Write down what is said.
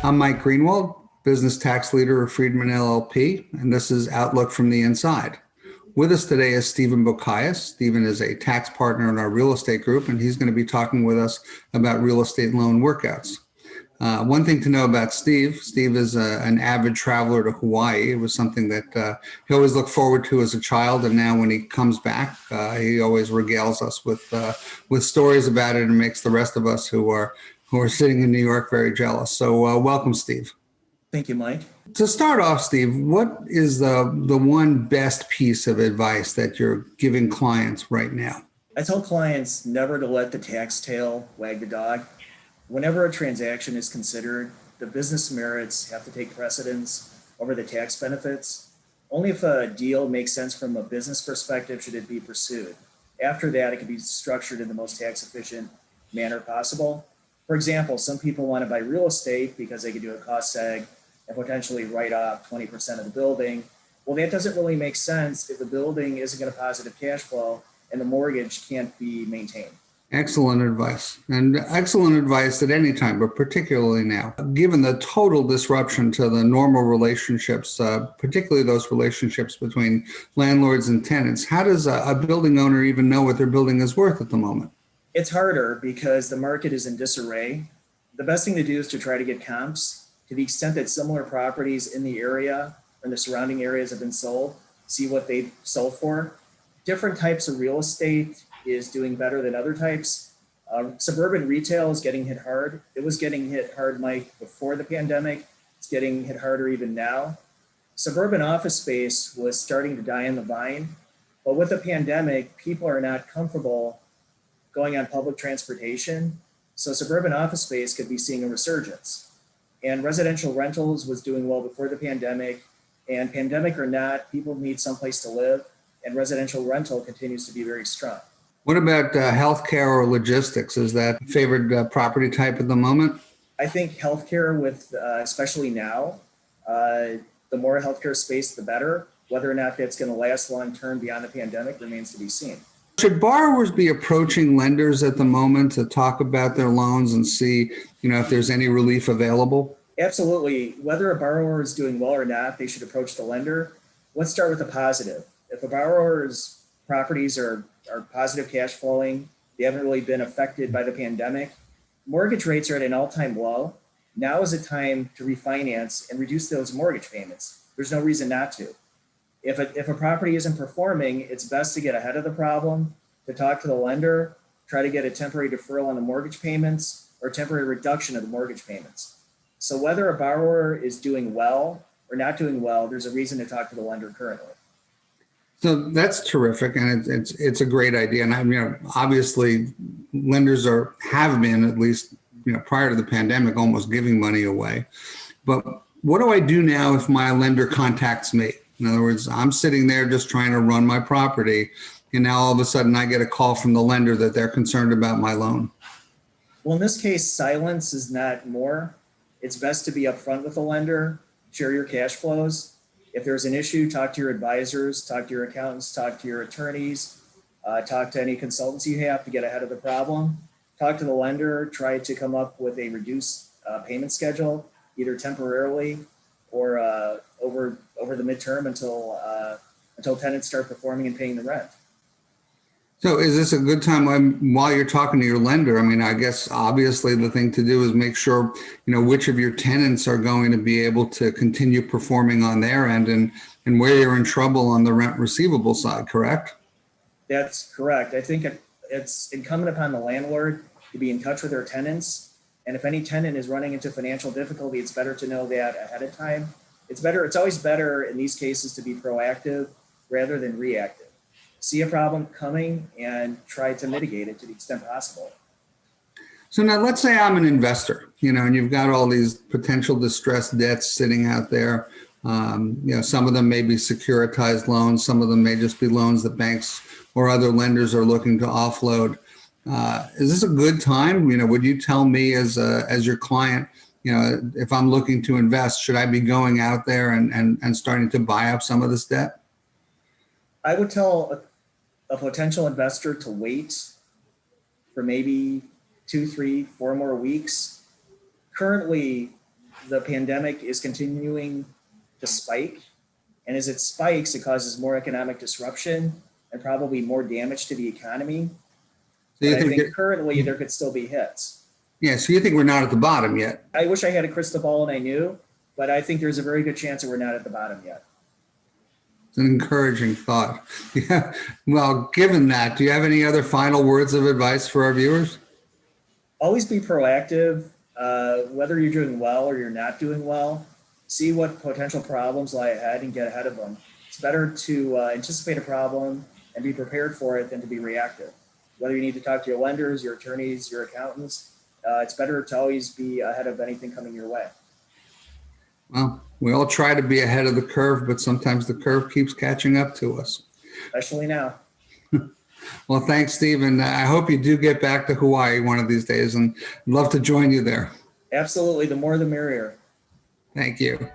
I'm Mike Greenwald, business tax leader of Friedman LLP, and this is Outlook from the Inside. With us today is Stephen Bokiess. Stephen is a tax partner in our real estate group, and he's going to be talking with us about real estate loan workouts. One thing to know about Steve is an avid traveler to Hawaii. It was something that he always looked forward to as a child, and now when he comes back, he always regales us with stories about it and makes the rest of us who are sitting in New York very jealous. So welcome, Steve. Thank you, Mike. To start off, Steve, what is the one best piece of advice that you're giving clients right now? I tell clients never to let the tax tail wag the dog. Whenever a transaction is considered, the business merits have to take precedence over the tax benefits. Only if a deal makes sense from a business perspective should it be pursued. After that, it can be structured in the most tax efficient manner possible. For example, some people want to buy real estate because they could do a cost seg and potentially write off 20% of the building. Well, that doesn't really make sense if the building isn't going to positive cash flow and the mortgage can't be maintained. Excellent advice, and excellent advice at any time, but particularly now. Given the total disruption to the normal relationships, particularly those relationships between landlords and tenants, how does a building owner even know what their building is worth at the moment? It's harder because the market is in disarray. The best thing to do is to try to get comps to the extent that similar properties in the area or the surrounding areas have been sold, see what they've sold for. Different types of real estate is doing better than other types. Suburban retail is getting hit hard. It was getting hit hard, Mike, before the pandemic. It's getting hit harder even now. Suburban office space was starting to die on the vine, but with the pandemic, people are not comfortable going on public transportation. So suburban office space could be seeing a resurgence. And residential rentals was doing well before the pandemic. And pandemic or not, people need someplace to live, and residential rental continues to be very strong. What about healthcare or logistics? Is that favored property type at the moment? I think healthcare, with especially now, the more healthcare space, the better. Whether or not that's going to last long term beyond the pandemic remains to be seen. Should borrowers be approaching lenders at the moment to talk about their loans and see, if there's any relief available? Absolutely. Whether a borrower is doing well or not, they should approach the lender. Let's start with the positive. If a borrower's properties are positive cash flowing, they haven't really been affected by the pandemic, mortgage rates are at an all-time low. Now is the time to refinance and reduce those mortgage payments. There's no reason not to. If a property isn't performing, it's best to get ahead of the problem, to talk to the lender, try to get a temporary deferral on the mortgage payments or temporary reduction of the mortgage payments. So whether a borrower is doing well or not doing well, there's a reason to talk to the lender currently. So that's terrific, and it's a great idea. And obviously, lenders have been, at least prior to the pandemic, almost giving money away. But what do I do now if my lender contacts me? In other words, I'm sitting there just trying to run my property, and now all of a sudden I get a call from the lender that they're concerned about my loan. Well, in this case, silence is not more. It's best to be upfront with the lender, share your cash flows. If there's an issue, talk to your advisors, talk to your accountants, talk to your attorneys, talk to any consultants you have to get ahead of the problem. Talk to the lender, try to come up with a reduced payment schedule, either temporarily or over the midterm until tenants start performing and paying the rent. So is this a good time while you're talking to your lender? I mean, I guess obviously the thing to do is make sure, which of your tenants are going to be able to continue performing on their end and where you're in trouble on the rent receivable side, correct? That's correct. I think it's incumbent upon the landlord to be in touch with their tenants. And if any tenant is running into financial difficulty, it's better to know that ahead of time. It's always better in these cases to be proactive rather than reactive. See a problem coming and try to mitigate it to the extent possible. So now let's say I'm an investor, and you've got all these potential distressed debts sitting out there. Some of them may be securitized loans. Some of them may just be loans that banks or other lenders are looking to offload. Is this a good time? Would you tell me as your client, if I'm looking to invest, should I be going out there and starting to buy up some of this debt? I would tell a potential investor to wait for maybe 2, 3, 4 more weeks. Currently, the pandemic is continuing to spike. And as it spikes, it causes more economic disruption and probably more damage to the economy. So you But I think, think currently there could still be hits. yeah, so you think we're not at the bottom yet? I wish I had a crystal ball and I knew, but I think there's a very good chance that we're not at the bottom yet. It's an encouraging thought. Yeah. Well, given that, do you have any other final words of advice for our viewers? Always be proactive, whether you're doing well or you're not doing well. See what potential problems lie ahead and get ahead of them. It's better to anticipate a problem and be prepared for it than to be reactive. Whether you need to talk to your lenders, your attorneys, your accountants, it's better to always be ahead of anything coming your way. Well, we all try to be ahead of the curve, but sometimes the curve keeps catching up to us. Especially now. Well, thanks, Stephen. I hope you do get back to Hawaii one of these days, and I'd love to join you there. Absolutely, the more the merrier. Thank you.